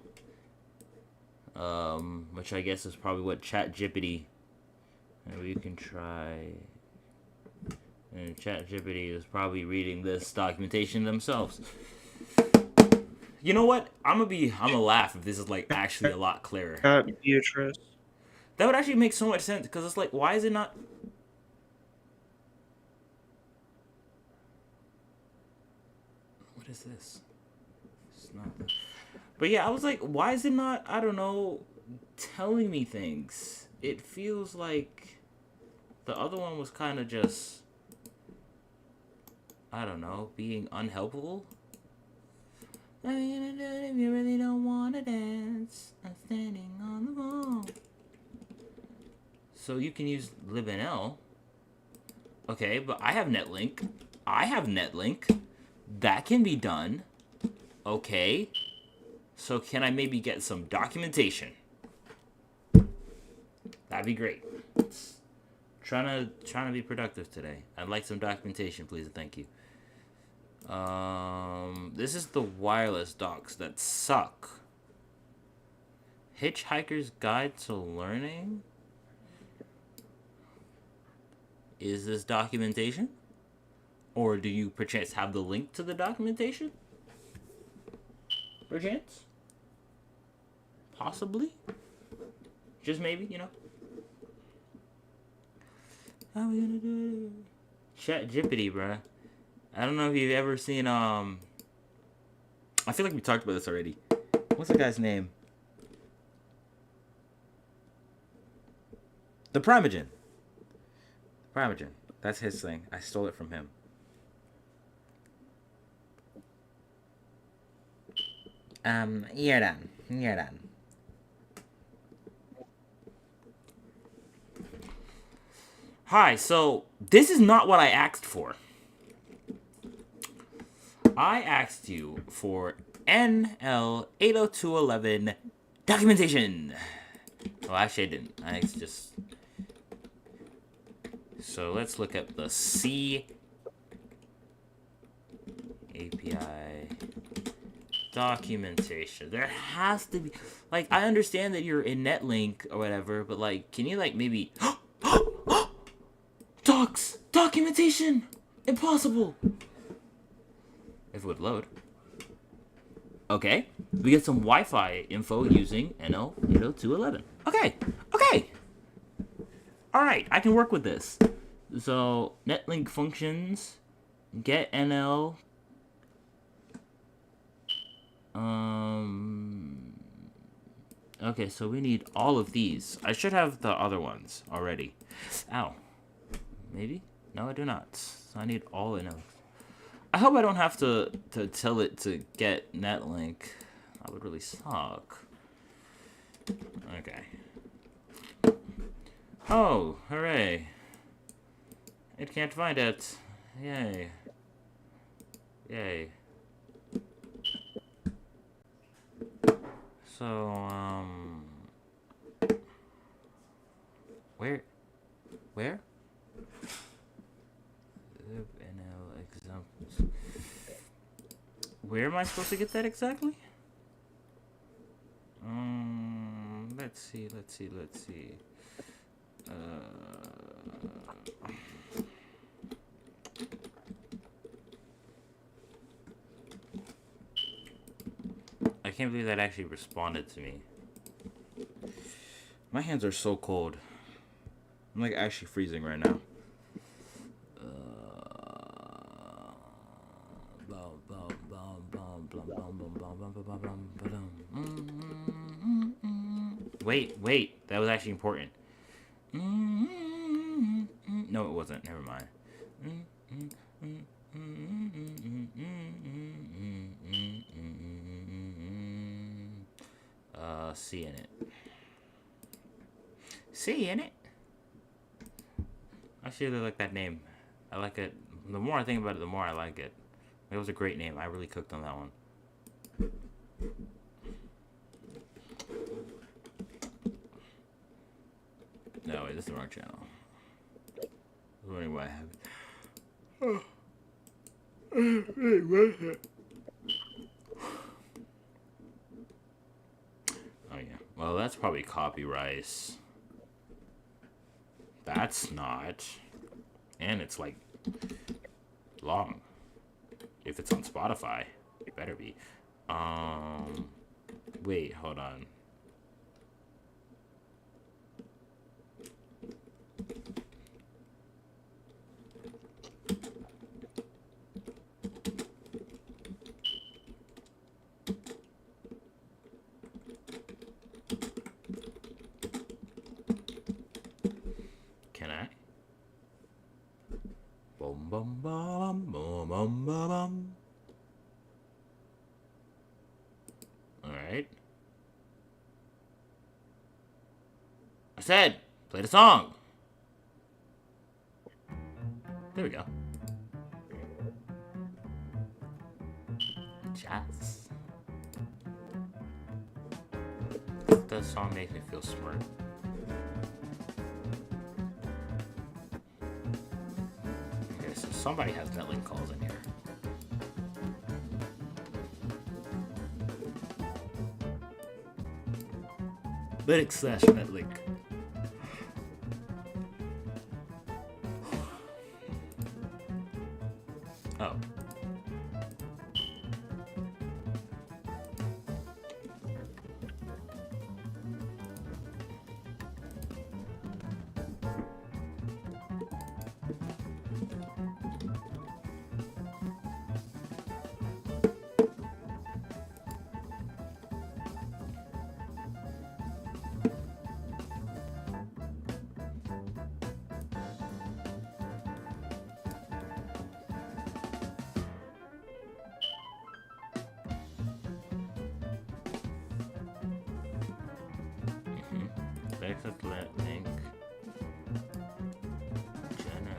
which I guess is probably what ChatGPT. And we can try. And ChatGPT is probably reading this documentation themselves. You know what? I'm gonna laugh if this is like actually a lot clearer. Beatrice. That would actually make so much sense because it's like, why is it not? What is this? It's not the... But yeah, I was like, why is it not? I don't know, telling me things. It feels like the other one was kind of just, I don't know, being unhelpful. What are you gonna do if you really don't wanna dance? I'm standing on the wall. So you can use libnl. Okay, but I have Netlink. That can be done. Okay. So can I maybe get some documentation? That'd be great. Trying to be productive today. I'd like some documentation, please and thank you. This is the wireless docs that suck. Hitchhiker's Guide to Learning? Is this documentation? Or do you perchance have the link to the documentation? Perchance? Possibly? Just maybe, How are we gonna do it? ChatGPT, bruh. I don't know if you've ever seen, I feel like we talked about this already. What's the guy's name? The Primogen. Primogen. That's his thing. I stole it from him. You're done. You're done. Hi, so this is not what I asked for. I asked you for NL80211 documentation. Well, actually I didn't. I just... So let's look at the C API documentation. There has to be, like, I understand that you're in Netlink or whatever, but like, can you like maybe documentation impossible if it would load. Okay, we get some Wi-Fi info using NL80211. Okay. All right, I can work with this. So Netlink functions, get NL. Okay, so we need all of these. I should have the other ones already. Ow. Maybe? No, I do not. So I need all NL. I hope I don't have to tell it to get Netlink. That would really suck. Okay. Oh, hooray. It can't find it. Yay. Yay. So, where? NL examples. Where am I supposed to get that exactly? Let's see. I can't believe that actually responded to me. My hands are so cold. I'm like actually freezing right now. Wait, that was actually important. No, it wasn't. Never mind. See in it. I actually really like that name. I like it. The more I think about it, the more I like it. It was a great name. I really cooked on that one. No, wait, this is the wrong channel. Wondering why I have it. Oh yeah. Well, that's probably copyright. That's not. And it's like long. If it's on Spotify, it better be. Wait, hold on. Can I? Boom, boom, boom, boom, boom, boom, boom. All right. I said, play the song. There we go. Jazz. That song makes me feel smart. Okay, so somebody has Netlink calls in here. Linux/Netlink. Oh. Exit link. Jenna.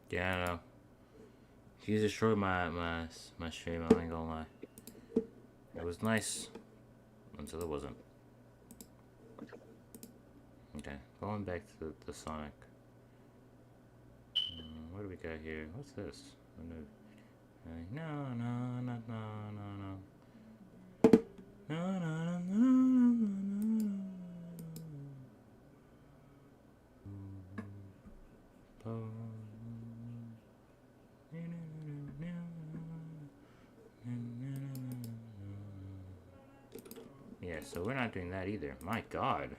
Yeah, I know. He destroyed my stream, I ain't gonna lie. It was nice until it wasn't. Okay, going back to the Sonic. What do we got here? What's this? No, no, no, no, no, no. No, no, no, no, no, no. Yeah, so we're not doing that either. My God.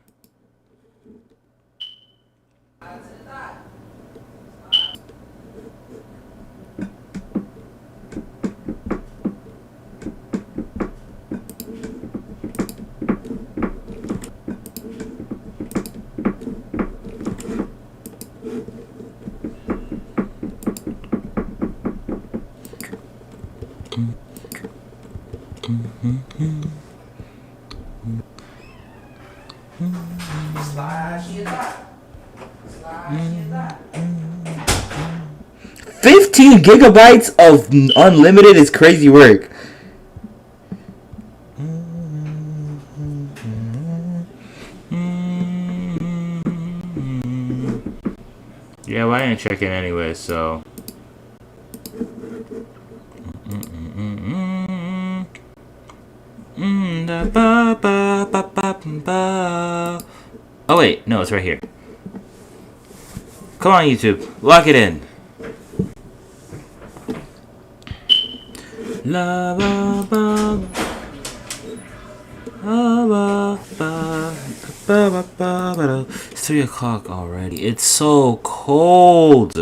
$15 GB of unlimited is crazy work. Yeah, well, I didn't check in anyway, so. Oh wait, no, it's right here. Come on, YouTube, lock it in. La ba ba ba ba ba ba ba. It's 3 o'clock already. It's so cold.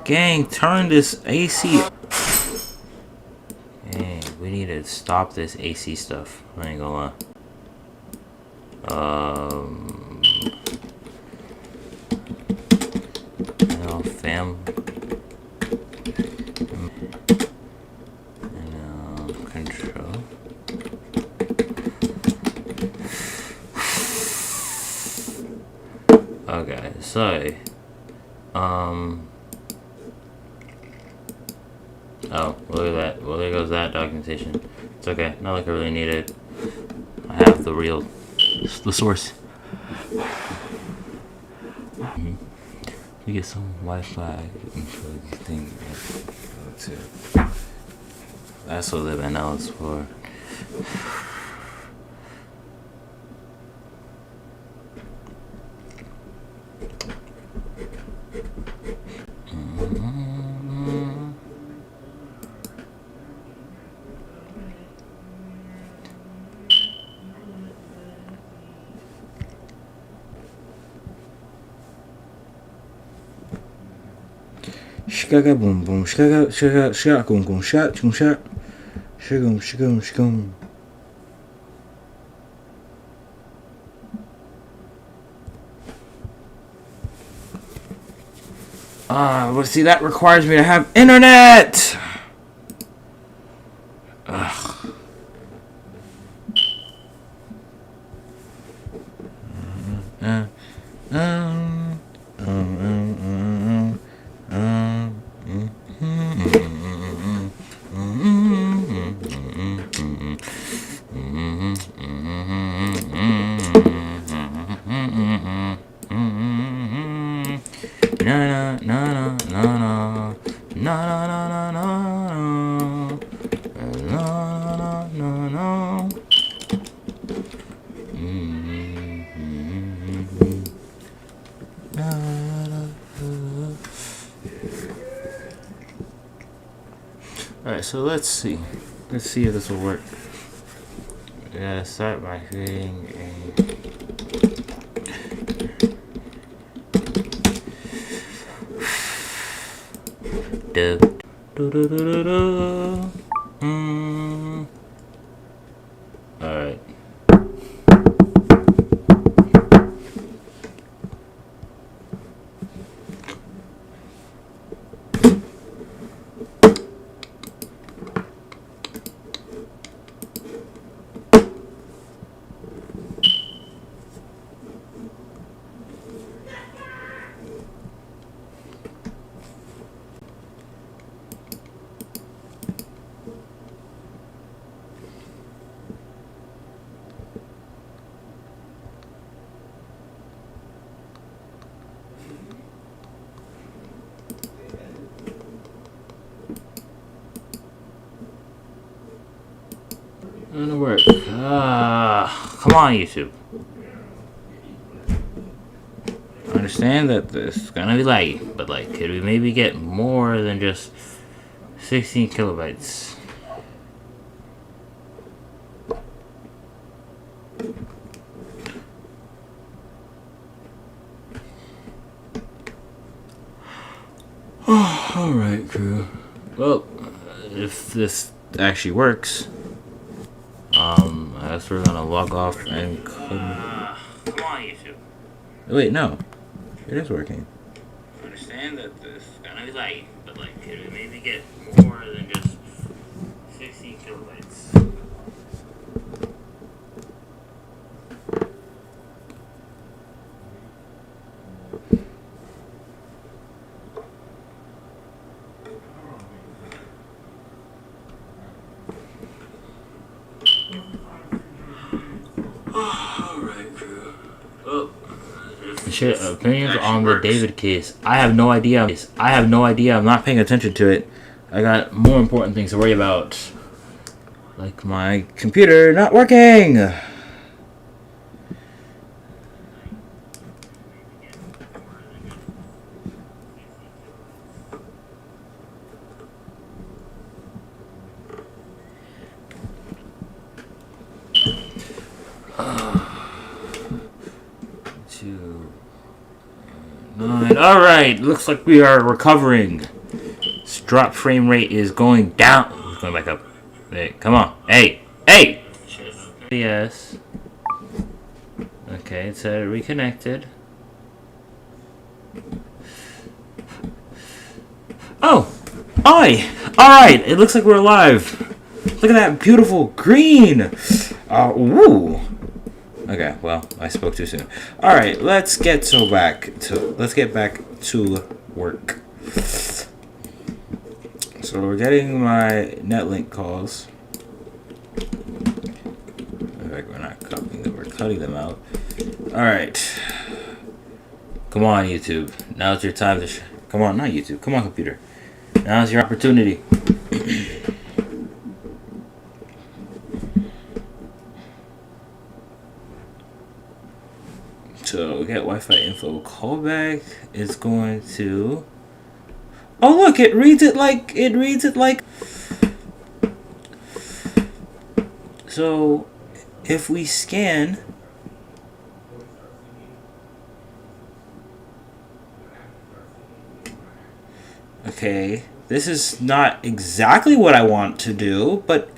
Gang, turn this AC. Hey, we need to stop this AC stuff. I ain't gonna lie. No, fam. Control. Okay, so, oh, look at that. Well, there goes that documentation. It's okay. Not like I really need it. I have the source. We get some Wi-Fi thing. That's what LibNL is for. Shkaga boom boom, shkaga shkaga shak gum gum shak chum shak, shagum shagum shagum. Well, see, that requires me to have internet. Ugh. Alright, so let's see. Let's see if this will work. Yeah, start by creating a Alright. Gonna work. Come on, YouTube. I understand that this is gonna be laggy, but like, could we maybe get more than just 16 kilobytes? Alright, crew. Well, if this actually works, I guess we're gonna log off and come on, YouTube. Wait, no. It is working. I understand that this is gonna be laggy, but like, could we maybe get more than just 16 kilobytes? Alright, crew. Well, shit, opinions on the David case. I have no idea. I'm not paying attention to it. I got more important things to worry about. Like my computer not working. Alright, looks like we are recovering. This drop frame rate is going down. It's going back up. Hey, come on. Hey! Yes. Okay, it said reconnected. Oh! Oi! Alright, it looks like we're alive. Look at that beautiful green! Ooh! Okay, well, I spoke too soon. Alright, let's get back to work. So we're getting my Netlink calls. In fact, we're not copying them, we're cutting them out. Alright. Come on, YouTube. Now's your time to come on, not YouTube. Come on, computer. Now's your opportunity. So get Wi-Fi info callback is going to. Oh look! It reads it like. So, if we scan. Okay, this is not exactly what I want to do, but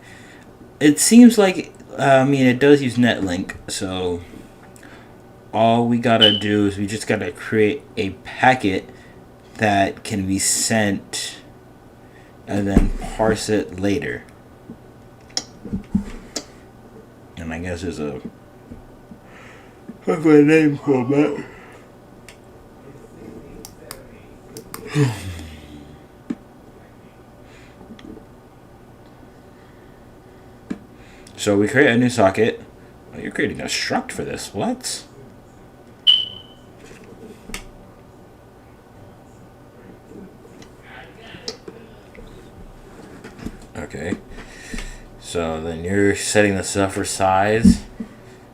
it seems like. I mean, it does use Netlink, so. All we gotta do is we just gotta create a packet that can be sent and then parse it later. And I guess there's a what's my name called that? So we create a new socket. Oh, you're creating a struct for this. What? Okay, so then you're setting this up for size,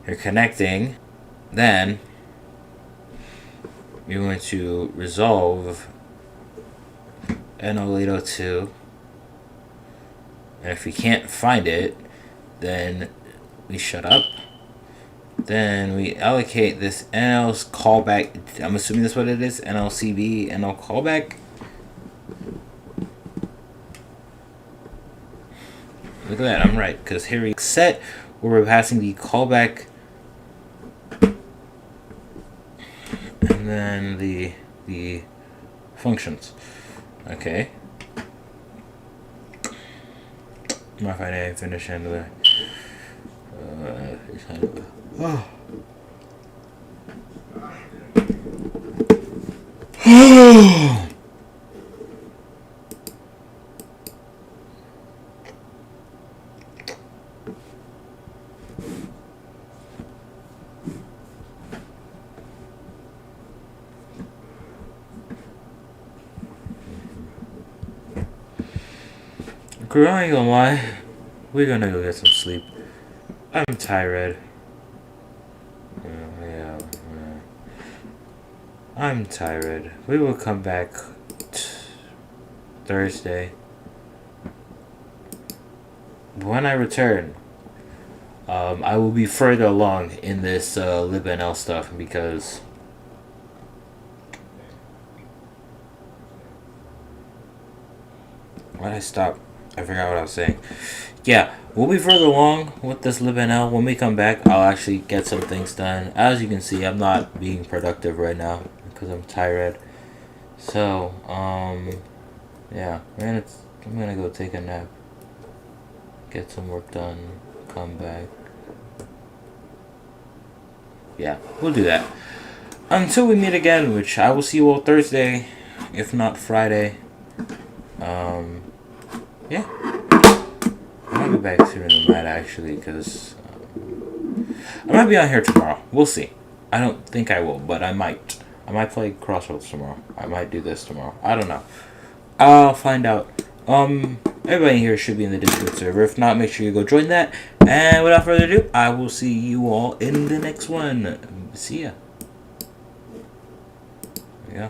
you're connecting, then you're going to resolve NL802, and if we can't find it, then we shut up, then we allocate this NL's callback, I'm assuming that's what it is, NLCB, NL callback. Look at that, I'm right, because here we set where we're passing the callback and then the functions. Okay. Modify name, finish handler. Girl, I ain't gonna lie. We're gonna go get some sleep. I'm tired. Yeah. I'm tired. We will come back Thursday. When I return, I will be further along in this libnl stuff because why did I stop? I forgot what I was saying. Yeah, we'll be further along with this libnl. When we come back, I'll actually get some things done. As you can see, I'm not being productive right now because I'm tired. So, yeah, I'm gonna go take a nap, get some work done, come back. Yeah, we'll do that. Until we meet again, which I will see you all Thursday, if not Friday. Yeah. I might be back sooner than that, actually, because I might be on here tomorrow. We'll see. I don't think I will, but I might. I might play Crossroads tomorrow. I might do this tomorrow. I don't know. I'll find out. Everybody here should be in the Discord server. If not, make sure you go join that. And without further ado, I will see you all in the next one. See ya. Yeah.